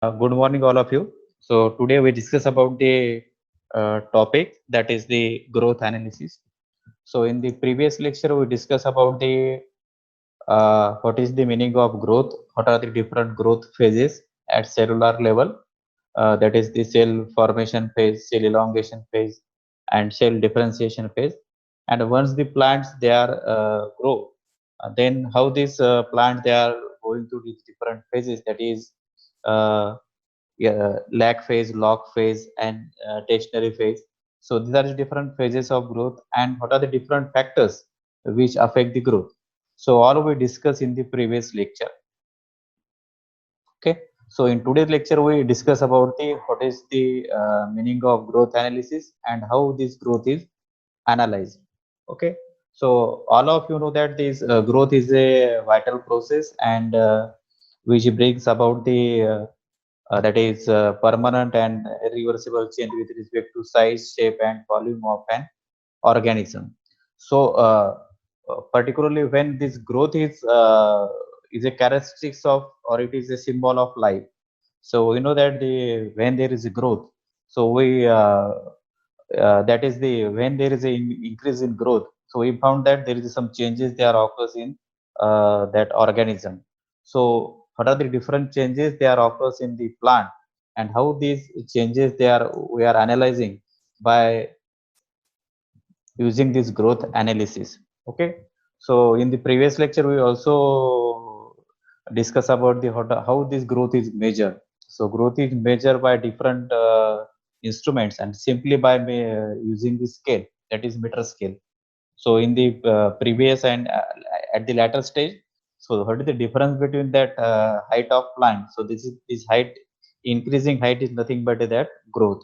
Good morning, all of you. So today we discuss about the topic that is the growth analysis. So in the previous lecture, we discussed about the what is the meaning of growth, what are the different growth phases at cellular level. That is the cell formation phase, cell elongation phase, and cell differentiation phase. And once the plants they are grow, then how this plant they are going through these different phases. That is. Uh, lag phase, log phase, and stationary phase. So these are the different phases of growth, and what are the different factors which affect the growth. So all we discussed in the previous lecture. Okay. So in today's lecture, we discuss about the what is the meaning of growth analysis and how this growth is analyzed. Okay. So all of you know that this growth is a vital process and which brings about the that is permanent and irreversible change with respect to size, shape, and volume of an organism. So, particularly when this growth is a characteristics of or it is a symbol of life. So we know that the when there is a growth, so we that is the when there is a increase in growth. So we found that there is some changes there occurs in that organism. So what are the different changes there occurs in the plant and how these changes they are we are analyzing by using this growth analysis. Okay. So in the previous lecture we also discuss about the how this growth is measured. So growth is measured by different instruments and simply by using the scale, that is meter scale. So in the previous and at the latter stage, so what is the difference between that height of plant? So this height, increasing height is nothing but that growth.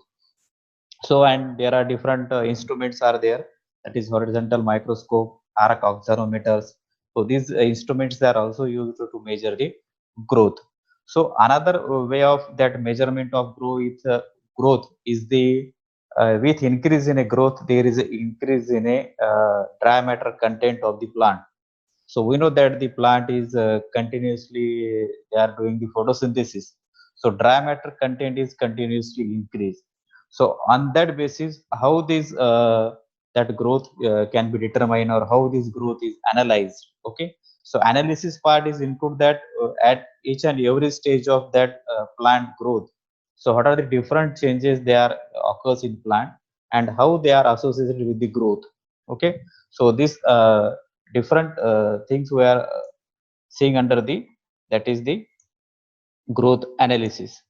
So and there are different instruments are there, that is horizontal microscope, arc accelerometers. So these instruments they are also used to measure the growth. So another way of that measurement of growth is the with increase in a growth there is an increase in a dry matter content of the plant. So we know that the plant is continuously they are doing the photosynthesis. So dry matter content is continuously increased. So on that basis, how this that growth can be determined or how this growth is analyzed. Okay. So analysis part is include that at each and every stage of that plant growth. So what are the different changes they are occurs in plant and how they are associated with the growth. Okay. So this different things we are seeing under the that is the growth analysis.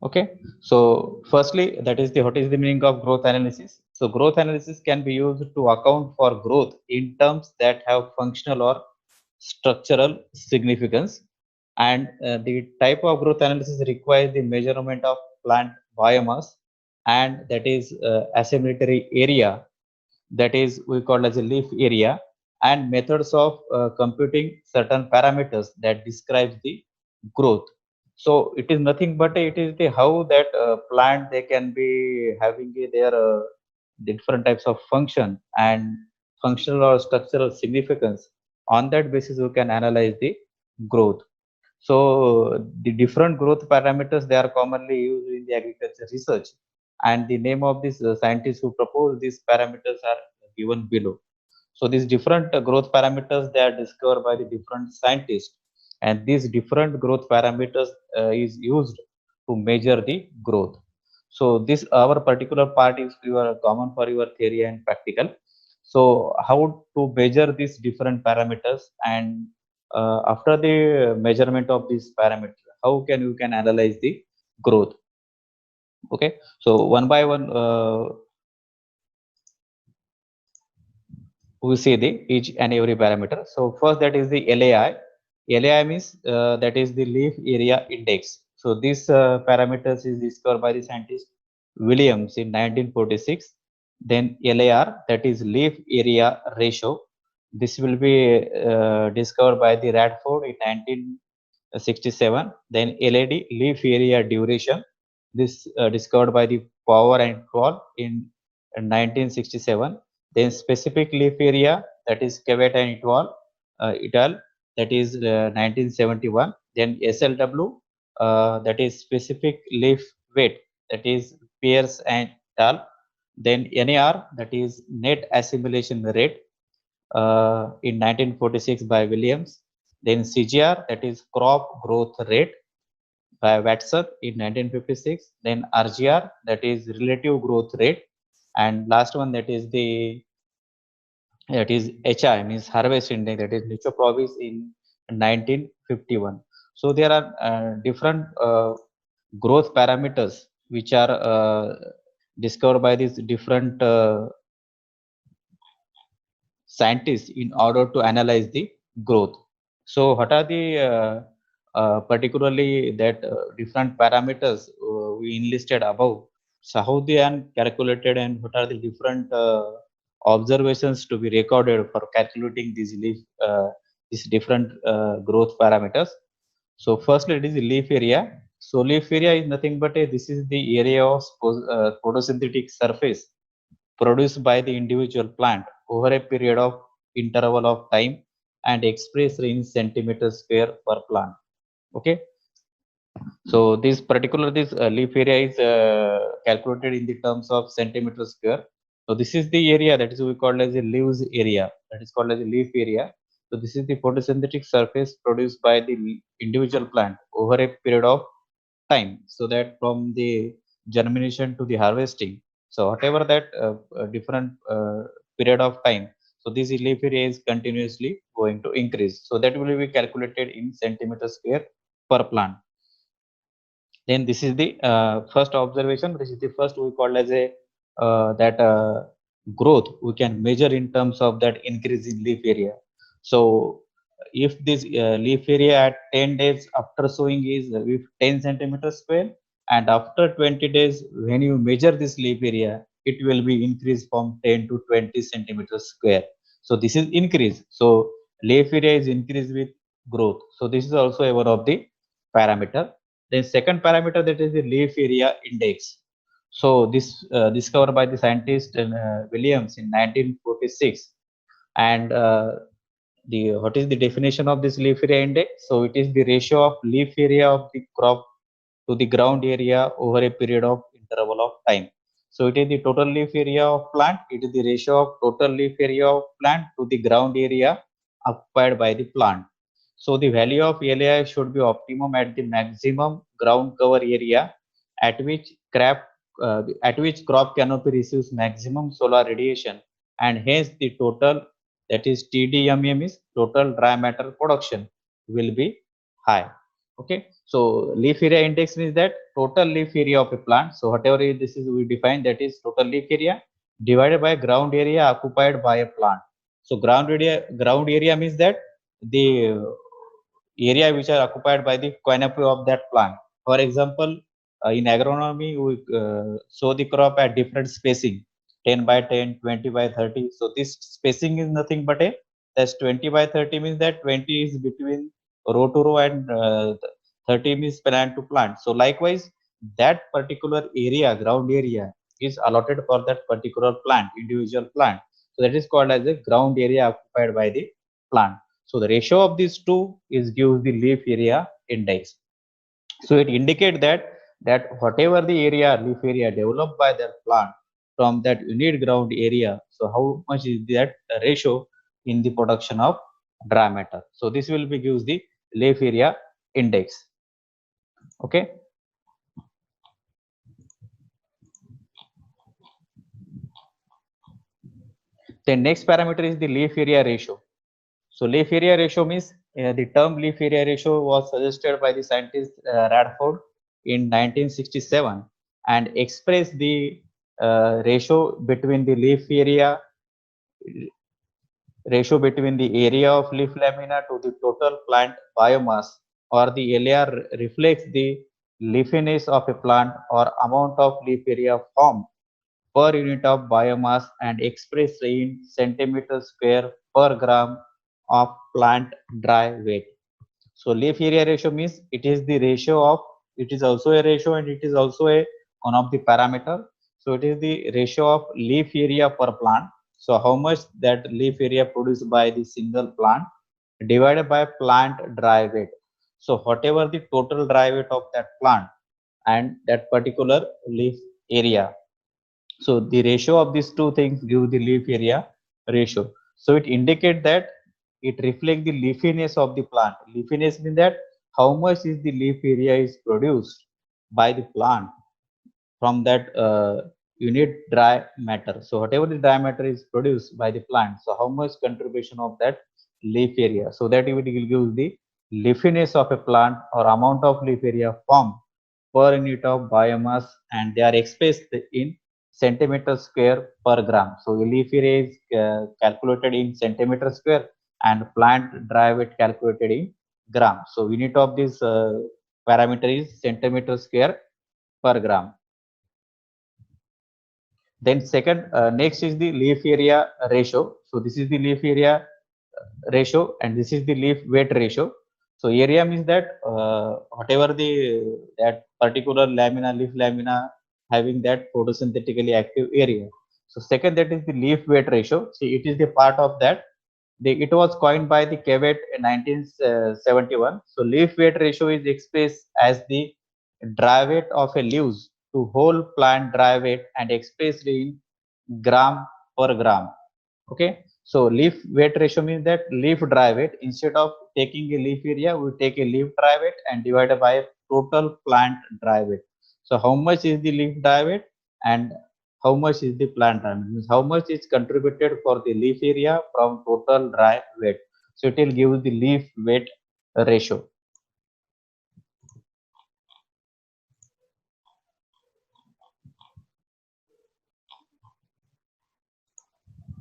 Okay. So firstly, that is the what is the meaning of growth analysis. So growth analysis can be used to account for growth in terms that have functional or structural significance. And the type of growth analysis requires the measurement of plant biomass, and that is assimilatory area, that is we call as a leaf area, and methods of computing certain parameters that describes the growth. So it is nothing but it is the how that plant they can be having their different types of function and functional or structural significance. On that basis we can analyze the growth. So the different growth parameters they are commonly used in the agriculture research, and the name of these scientists who propose these parameters are given below. So these different growth parameters they are discovered by the different scientists, and these different growth parameters is used to measure the growth. So this our particular part is your common for your theory and practical. So how to measure these different parameters, and after the measurement of this parameter, how can you can analyze the growth. Okay. So one by one we see the each and every parameter. So first that is the LAI. LAI means that is the leaf area index. So this parameters is discovered by the scientist Williams in 1946. Then LAR, that is leaf area ratio. This will be discovered by the Radford in 1967. Then LAD, leaf area duration. This discovered by the Power and Kroll in 1967. Then specific leaf area, that is Kevat and et al. that is 1971. Then SLW, that is specific leaf weight, that is Pierce and Tal. Then NAR, that is net assimilation rate, in 1946 by Williams. Then CGR, that is crop growth rate, by Watson in 1956. Then RGR, that is relative growth rate, and last one, that is HI, means harvest index, that is Nicho Provis in 1951. So there are different growth parameters which are discovered by these different scientists in order to analyze the growth. So what are the particularly that different parameters we enlisted above? So how they are calculated, and what are the different observations to be recorded for calculating these different growth parameters? So firstly, it is the leaf area. So leaf area is nothing but this is the area of photosynthetic surface produced by the individual plant over a period of interval of time and expressed in centimeter square per plant. Okay, so this leaf area is calculated in the terms of centimeter square. So this is the area that is we call as a leaves area, that is called as a leaf area. So this is the photosynthetic surface produced by the individual plant over a period of time, so that from the germination to the harvesting, so whatever that different period of time, so this leaf area is continuously going to increase, so that will be calculated in centimeter square per plant. Then this is the first observation. This is the first we call as a that growth we can measure in terms of that increase in leaf area. So if this leaf area at 10 days after sowing is with 10 centimeters square, and after 20 days when you measure this leaf area, it will be increased from 10 to 20 centimeters square. So this is increase. So leaf area is increased with growth. So this is also a one of the parameter. Then second parameter, that is the leaf area index. So this discovered by the scientist Williams in 1946, and the what is the definition of this leaf area index? So it is the ratio of leaf area of the crop to the ground area over a period of interval of time. So it is the total leaf area of plant. It is the ratio of total leaf area of plant to the ground area occupied by the plant. So the value of LAI should be optimum at the maximum ground cover area at which crop canopy receives maximum solar radiation, and hence the total, that is TDMM, is total dry matter production, will be high. Okay, so leaf area index means that total leaf area of a plant. So whatever this is we define, that is total leaf area divided by ground area occupied by a plant. So ground area means that the area which are occupied by the canopy of that plant. For example, in agronomy, we sow the crop at different spacing, 10 by 10, 20 by 30. So this spacing is nothing but that's 20 by 30 means that 20 is between row to row, and 30 means plant to plant. So likewise, that particular area, ground area, is allotted for that particular plant, individual plant. So that is called as a ground area occupied by the plant. So the ratio of these two is gives the leaf area index. So it indicates that whatever the area, leaf area developed by that plant from that unit ground area, so how much is that ratio in the production of dry matter. So this will be gives the leaf area index. Okay. The next parameter is the leaf area ratio. So leaf area ratio means the term leaf area ratio was suggested by the scientist Radford in 1967, and express the ratio between the area of leaf lamina to the total plant biomass, or the LAR reflects the leafiness of a plant or amount of leaf area formed per unit of biomass, and expressed in centimeter square per gram of plant dry weight. So leaf area ratio means it is the ratio of, it is also a ratio, and it is also a one of the parameter. So it is the ratio of leaf area per plant. So how much that leaf area produced by the single plant divided by plant dry weight. So whatever the total dry weight of that plant and that particular leaf area. So the ratio of these two things give the leaf area ratio. So it indicates that it reflects the leafiness of the plant. Leafiness means that how much is the leaf area is produced by the plant from that unit dry matter. So whatever the dry matter is produced by the plant, so how much contribution of that leaf area. So that it will give the leafiness of a plant or amount of leaf area formed per unit of biomass, and they are expressed in centimeter square per gram. So leaf area is calculated in centimeter square and plant dry weight calculated in gram. So unit of this parameter is centimeter square per gram. Then second, next is the leaf area ratio. So this is the leaf area ratio and this is the leaf weight ratio. So area means that whatever the that particular lamina, leaf lamina having that photosynthetically active area. So second, that is the leaf weight ratio. See, it is the part of that. It was coined by the Kevet in 1971. So leaf weight ratio is expressed as the dry weight of a leaves to whole plant dry weight and expressed in gram per gram. Okay, so leaf weight ratio means that leaf dry weight, instead of taking a leaf area, we take a leaf dry weight and divided by total plant dry weight. So how much is the leaf dry weight and how much is the plant dry weight, means how much is contributed for the leaf area from total dry weight. So it will give the leaf weight ratio.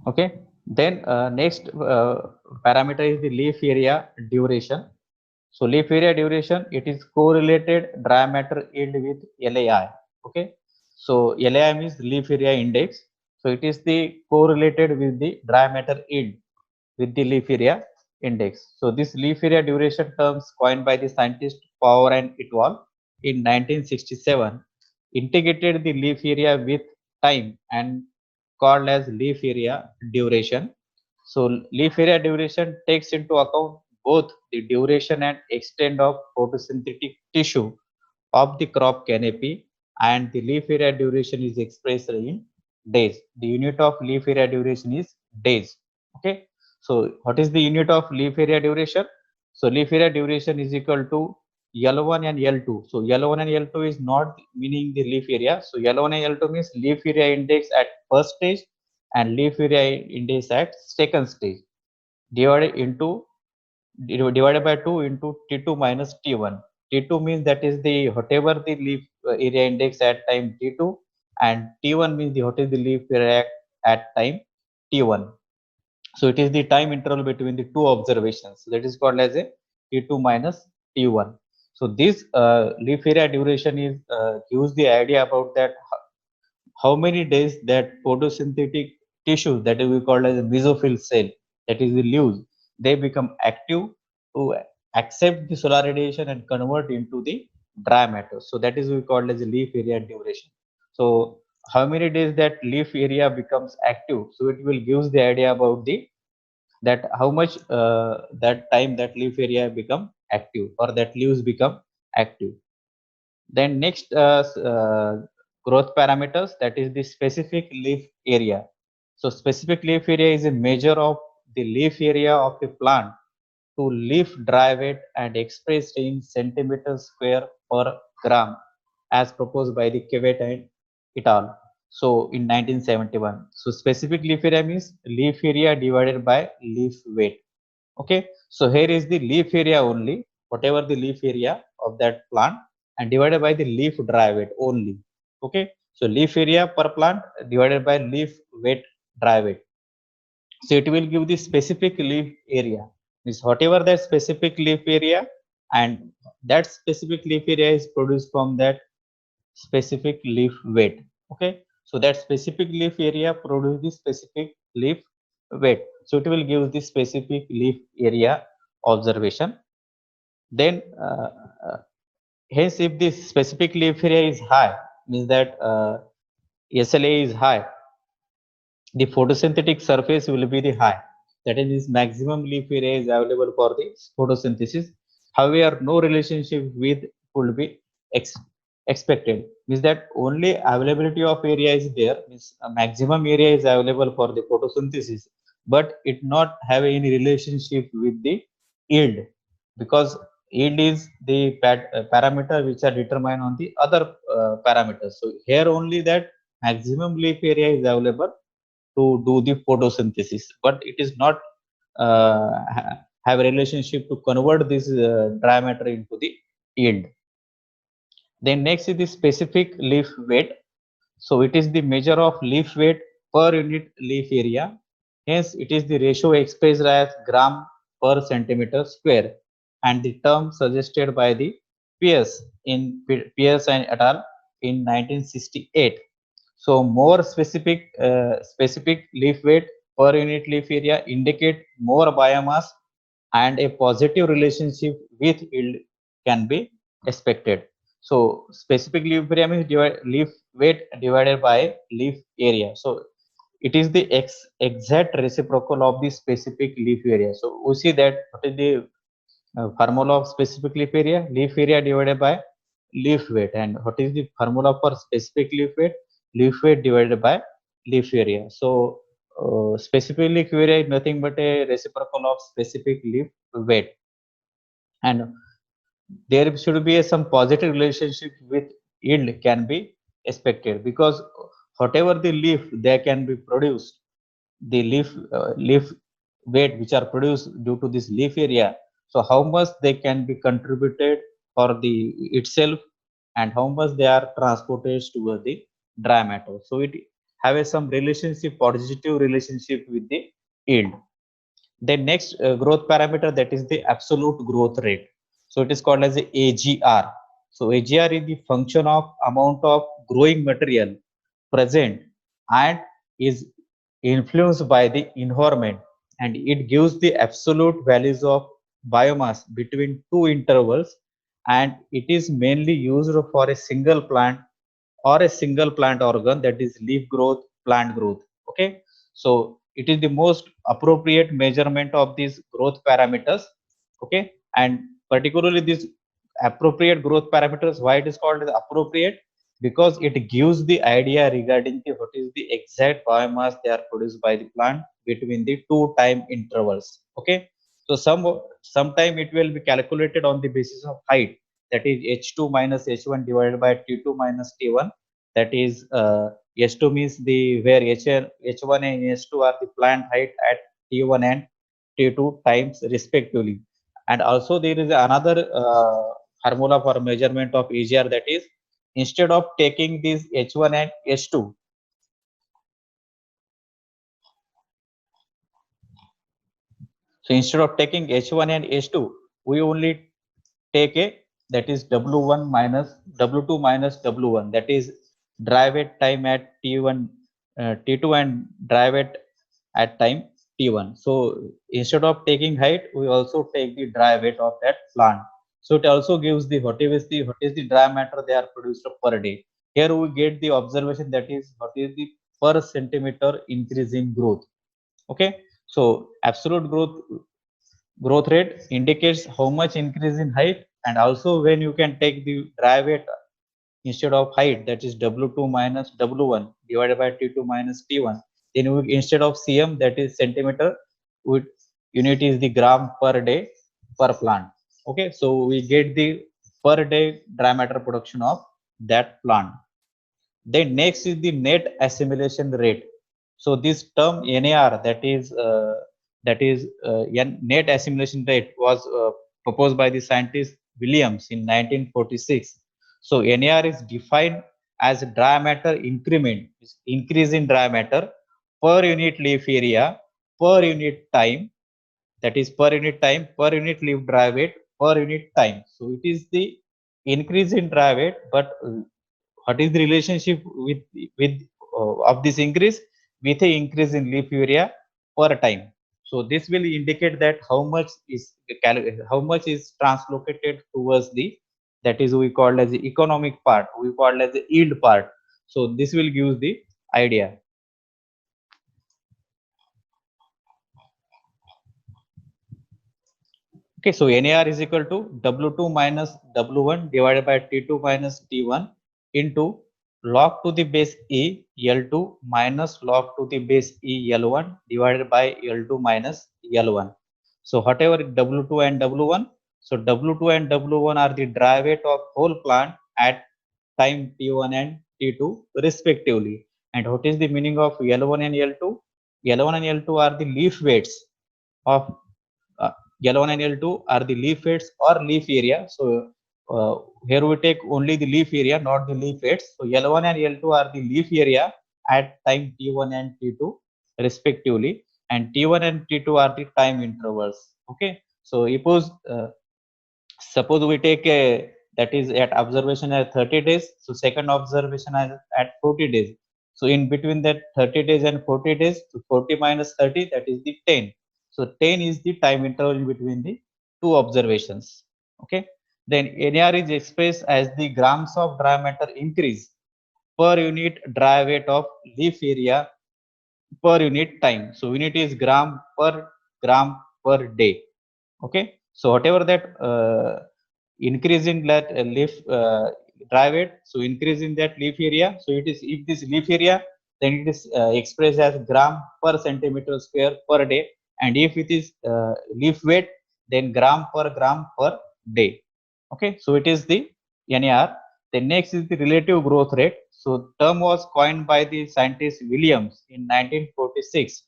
Okay, then next parameter is the leaf area duration. So leaf area duration, it is correlated dry matter yield with LAI. Okay, so LAI means leaf area index. So it is the correlated with the dry matter yield with the leaf area index. So this leaf area duration terms coined by the scientist Power and Itwal in 1967 integrated the leaf area with time and called as leaf area duration. So leaf area duration takes into account both the duration and extent of photosynthetic tissue of the crop canopy, and the leaf area duration is expressed in days. The unit of leaf area duration is days. Okay, so what is the unit of leaf area duration? So leaf area duration is equal to L1 and L2. So L1 and L2 is not meaning the leaf area. So L1 and L2 means leaf area index at first stage and leaf area index at second stage, divided into divided by 2 into T2 minus T1. T2 means that is the whatever the leaf area index at time T2, and T1 means the what is the leaf area at time T1. So it is the time interval between the two observations. So that is called as a T2 minus T1. So this leaf area duration is gives the idea about that how many days that photosynthetic tissue that we call as a mesophyll cell, that is the leaves, they become active to accept the solar radiation and convert into the dry matter. So that is we call as a leaf area duration. So how many days that leaf area becomes active, so it will gives the idea about the that how much that time that leaf area become active or that leaves become active. Then next growth parameters, that is the specific leaf area. So specific leaf area is a measure of the leaf area of a plant to leaf dry weight and expressed in centimeter square per gram as proposed by the Kevet and et al. So in 1971. So specific leaf area means leaf area divided by leaf weight. Okay, so here is the leaf area only, whatever the leaf area of that plant, and divided by the leaf dry weight only. Okay, so leaf area per plant divided by leaf weight dry weight. So it will give the specific leaf area, means whatever that specific leaf area, and that specific leaf area is produced from that specific leaf weight. Okay, so that specific leaf area produce the specific leaf weight. So it will give the specific leaf area observation. Then hence if this specific leaf area is high, means that SLA is high, the photosynthetic surface will be the high. that is maximum leaf area is available for the photosynthesis. However, no relationship with could be expected. Means that only availability of area is there. Means a maximum area is available for the photosynthesis, but it not have any relationship with the yield, because yield is the parameter which are determined on the other parameters. So here only that maximum leaf area is available to do the photosynthesis, but it is not have a relationship to convert this dry matter into the yield. Then next is the specific leaf weight. So it is the measure of leaf weight per unit leaf area. Hence, it is the ratio expressed as gram per centimeter square, and the term suggested by the Pierce and et al. In 1968. So more specific leaf weight per unit leaf area indicate more biomass, and a positive relationship with yield can be expected. So specific leaf area means leaf weight divided by leaf area. So it is the exact reciprocal of the specific leaf area. So we see that what is the formula of specific leaf area? Leaf area divided by leaf weight. And what is the formula for specific leaf weight? Leaf weight divided by leaf area. So specific leaf area is nothing but a reciprocal of specific leaf weight. And there should be some positive relationship with yield can be expected, because whatever the leaf they can be produced, the leaf weight which are produced due to this leaf area, so how much they can be contributed for the itself, and how much they are transported toward the dry matter. So it have some relationship, positive relationship with the yield. The next growth parameter, that is the absolute growth rate. So it is called as the AGR. So AGR is the function of amount of growing material present and is influenced by the environment, and it gives the absolute values of biomass between two intervals, and it is mainly used for a single plant or a single plant organ, that is leaf growth, plant growth. Okay, so it is the most appropriate measurement of these growth parameters. Okay, and particularly this appropriate growth parameters, why it is called as appropriate? Because it gives the idea regarding the what is the exact biomass they are produced by the plant between the two time intervals. Okay, so sometime it will be calculated on the basis of height, that is h2 minus h1 divided by t2 minus t1. That is h2 means the where h1 and h2 are the plant height at t1 and t2 times respectively. And also there is another formula for measurement of AGR, that is instead of taking these h1 and h2, so instead of taking h1 and h2, we only take a, that is w1 minus w2 minus w1, that is dry wait time at t1 t2 and dry wait at time t1. So instead of taking height, we also take the dry weight of that plant. So it also gives the what is the dry matter they are produced per day. Here we get the observation, that is what is the per centimeter increase in growth. Okay, so absolute growth rate indicates how much increase in height, and also when you can take the dry weight instead of height, that is w2 minus w1 divided by t2 minus t1. Then we, instead of cm, that is centimeter, with unit is the gram per day per plant. Okay, so we get the per day dry matter production of that plant. Then next is the net assimilation rate. So this term NAR, that is net assimilation rate, was proposed by the scientist Williams in 1946. So NAR is defined as dry matter increment, increase in dry matter per unit leaf area per unit time, that is per unit time per unit leaf dry weight per unit time. So it is the increase in dry weight, but what is the relationship with of this increase with a increase in leaf area per time? So this will indicate that how much is translocated towards the, that is we call as the economic part, we call as the yield part. So this will give the idea. Okay, so NAR is equal to W2 minus W1 divided by T2 minus T1 into log to the base E L2 minus log to the base E L1 divided by L2 minus L1. So whatever W2 and W1, so W2 and W1 are the dry weight of whole plant at time T1 and T2 respectively. And what is the meaning of L1 and L2? L1 and L2 are the leaf weights of uh, L1 and L2 are the leaf weights or leaf area. So here we take only the leaf area, not the leaf weights. So L1 and L2 are the leaf area at time T1 and T2 respectively, and T1 and T2 are the time intervals. Okay, so suppose we take a that is at observation at 30 days, so second observation at 40 days. So in between that 30 days and 40 days, so 40 minus 30, that is the 10. So 10 is the time interval in between the two observations. Okay, then NAR is expressed as the grams of dry matter increase per unit dry weight of leaf area per unit time. So unit is gram per day. Okay, so whatever that increase in that leaf dry weight, so increase in that leaf area, so it is, if this leaf area, then it is expressed as gram per centimeter square per day, and if it is leaf weight, then gram per day. Okay, so it is the NAR. The next is the relative growth rate. So term was coined by the scientist Williams in 1946.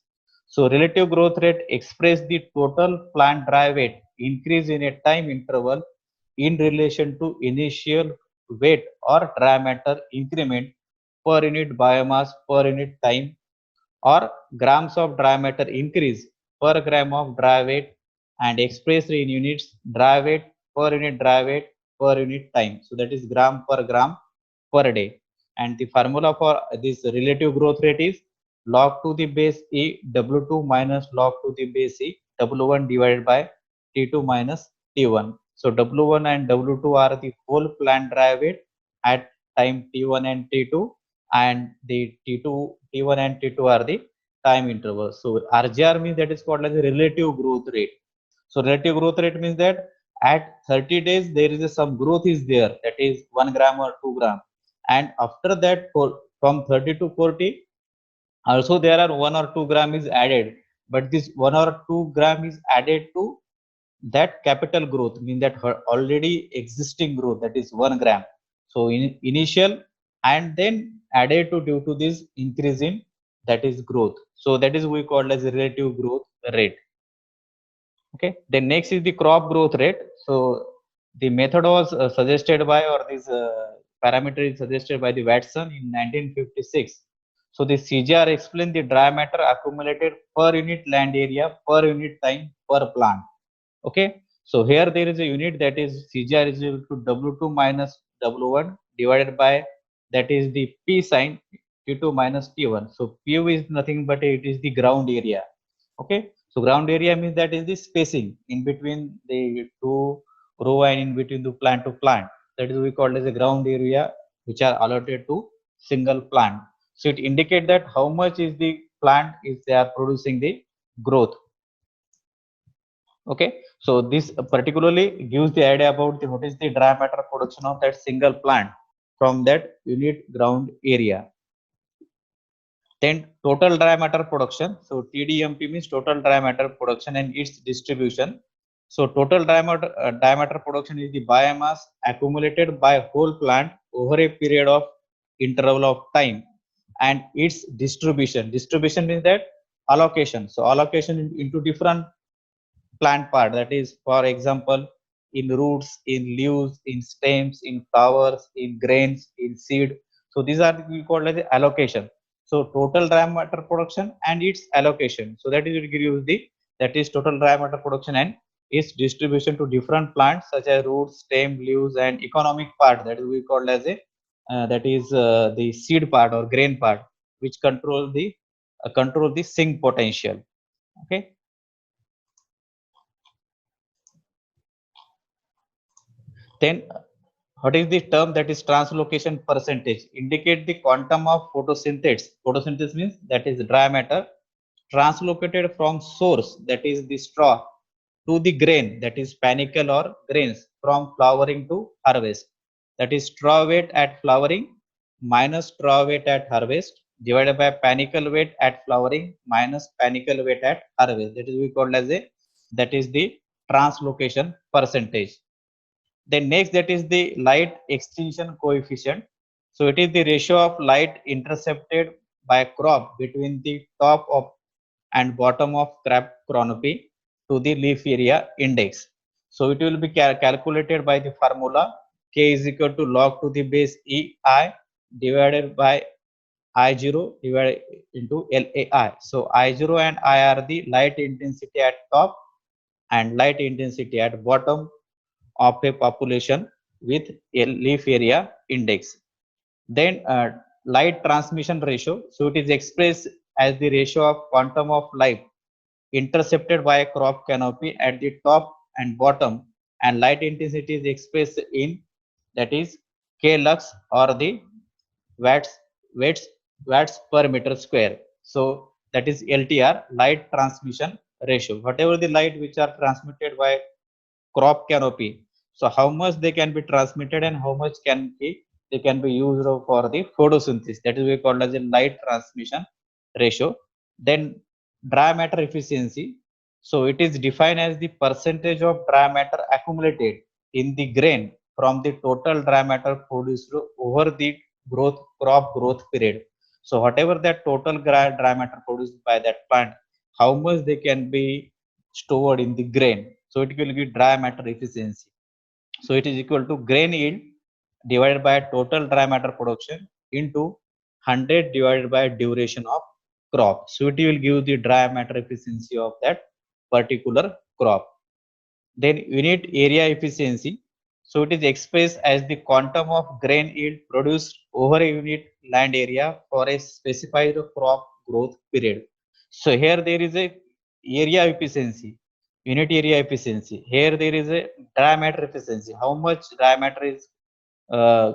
So relative growth rate express the total plant dry weight increase in a time interval in relation to initial weight or dry matter increment per unit biomass per unit time, or grams of dry matter increase per gram of dry weight and expressed in units dry weight per unit dry weight per unit time. So that is gram per day. And the formula for this relative growth rate is log to the base E W2 minus log to the base E W1 divided by T2 minus T1. So W1 and W2 are the whole plant dry weight at time T1 and T2, and the T1 and T2 are the time intervals. So RGR means that is called as a relative growth rate. So relative growth rate means that at 30 days there is some growth is there, that is 1 gram or 2 gram, and after that from 30 to 40 also there are 1 or 2 gram is added, but this 1 or 2 gram is added to that capital growth, mean that already existing growth, that is 1 gram. So initial and then added to due to this increase in that is growth. So that is we call as relative growth rate. Okay, then next is the crop growth rate. So the method was suggested by, or this parameter is suggested by the Watson in 1956. So the CGR explained the dry matter accumulated per unit land area per unit time per plant. Okay, so here there is a unit, that is CGR is equal to W2 minus W1 divided by, that is the P sign, T2 minus T1. So Pu is nothing but it is the ground area. Okay, so ground area means that is the spacing in between the two row and in between the plant to plant, that is we call as a ground area which are allotted to single plant. So it indicate that how much is the plant is they are producing the growth. Okay, so this particularly gives the idea about the what is the dry matter production of that single plant from that unit ground area. Then total dry matter production. So TDMP means total dry matter production and its distribution. So total dry matter production is the biomass accumulated by whole plant over a period of interval of time, and its distribution. Distribution means that allocation. So allocation into different plant part, that is for example in roots, in leaves, in stems, in flowers, in grains, in seed. So these are we call as allocation. So total dry matter production and its allocation, so that is it gives the, that is total dry matter production and its distribution to different plants such as roots, stem, leaves, and economic part, that is we call as a that is the seed part or grain part, which control the sink potential. Okay, then what is the term, that is translocation percentage, indicate the quantum of photosynthesis. Photosynthesis means that is dry matter translocated from source, that is the straw, to the grain, that is panicle or grains, from flowering to harvest. That is straw weight at flowering minus straw weight at harvest divided by panicle weight at flowering minus panicle weight at harvest. That is we call as a, that is the translocation percentage. Then next, that is the light extinction coefficient. So it is the ratio of light intercepted by crop between the top of and bottom of crop canopy to the leaf area index. So it will be calculated by the formula K is equal to log to the base EI divided by I0 divided into LAI. So I0 and I are the light intensity at top and light intensity at bottom of a population with a leaf area index. Then light transmission ratio, so it is expressed as the ratio of quantum of light intercepted by a crop canopy at the top and bottom, and light intensity is expressed in, that is, k lux or the watts watts watts per meter square. So that is LTR, light transmission ratio. Whatever the light which are transmitted by crop canopy, so how much they can be transmitted and how much can be they can be used for the photosynthesis, that is we call as a light transmission ratio. Then dry matter efficiency, so it is defined as the percentage of dry matter accumulated in the grain from the total dry matter produced over the crop growth period. So whatever that total dry matter produced by that plant, how much they can be stored in the grain, so it will give dry matter efficiency. So it is equal to grain yield divided by total dry matter production into 100 divided by duration of crop. So it will give the dry matter efficiency of that particular crop. Then unit area efficiency, so it is expressed as the quantum of grain yield produced over a unit land area for a specified crop growth period. So here there is a area efficiency, unit area efficiency. Here there is a dry matter efficiency, how much dry matter is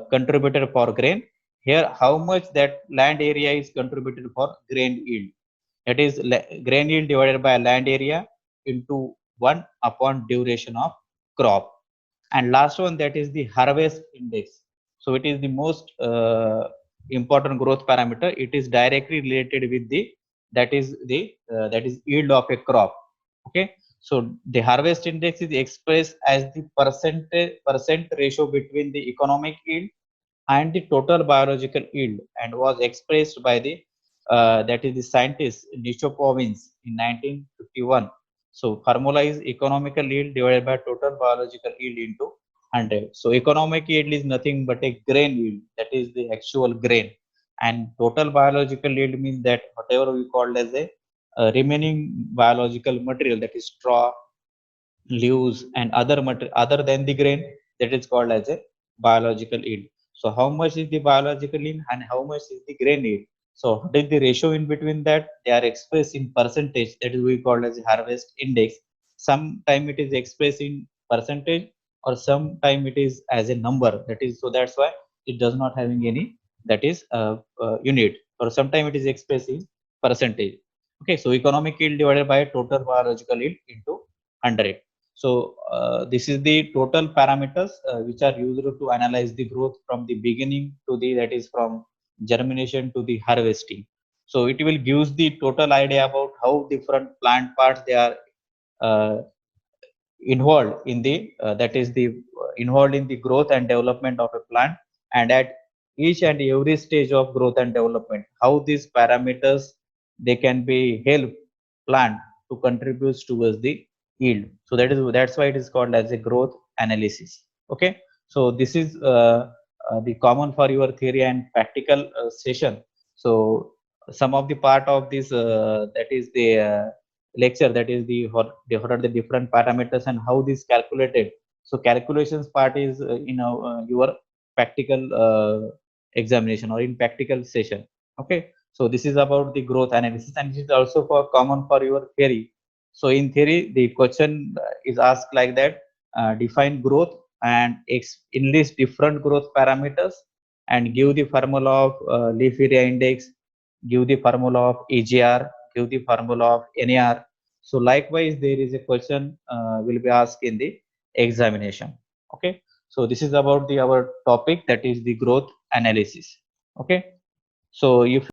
contributed for grain. Here how much that land area is contributed for grain yield, that is grain yield divided by land area into 1 upon duration of crop. And last one, that is the harvest index. So it is the most important growth parameter. It is directly related with the, that is yield of a crop. Okay, so the harvest index is expressed as the percent ratio between the economic yield and the total biological yield, and was expressed by the that is the scientist Nichopovins in 1951. So formula is economical yield divided by total biological yield into 100. So economic yield is nothing but a grain yield, that is the actual grain, and total biological yield means that whatever we called as a remaining biological material, that is straw, leaves and other material other than the grain, that is called as a biological yield. So how much is the biological yield and how much is the grain yield? So what is the ratio in between that? They are expressed in percentage, that is we call as a harvest index. Sometime it is expressed in percentage, or sometime it is as a number, that is, so that's why it does not having any, that is unit, or sometime it is expressed in percentage. Okay, so economic yield divided by total biological yield into 100. So this is the total parameters which are used to analyze the growth from the beginning to the, that is from germination to the harvesting. So it will gives the total idea about how different plant parts they are uh, involved in the that is the involved in the growth and development of a plant, and at each and every stage of growth and development, how these parameters they can be help plant to contribute towards the yield. So that's why it is called as a growth analysis. Okay, so this is the common for your theory and practical session. So some of the part of this that is the lecture, that is the what are the different parameters and how this calculated. So calculations part is your practical examination or in practical session. Okay, so this is about the growth analysis, and this is also for common for your theory. So in theory the question is asked like that, define growth and enlist different growth parameters, and give the formula of leaf area index, give the formula of AGR, give the formula of NAR. So likewise, there is a question will be asked in the examination. Okay. So this is about the our topic, that is the growth analysis. Okay. So if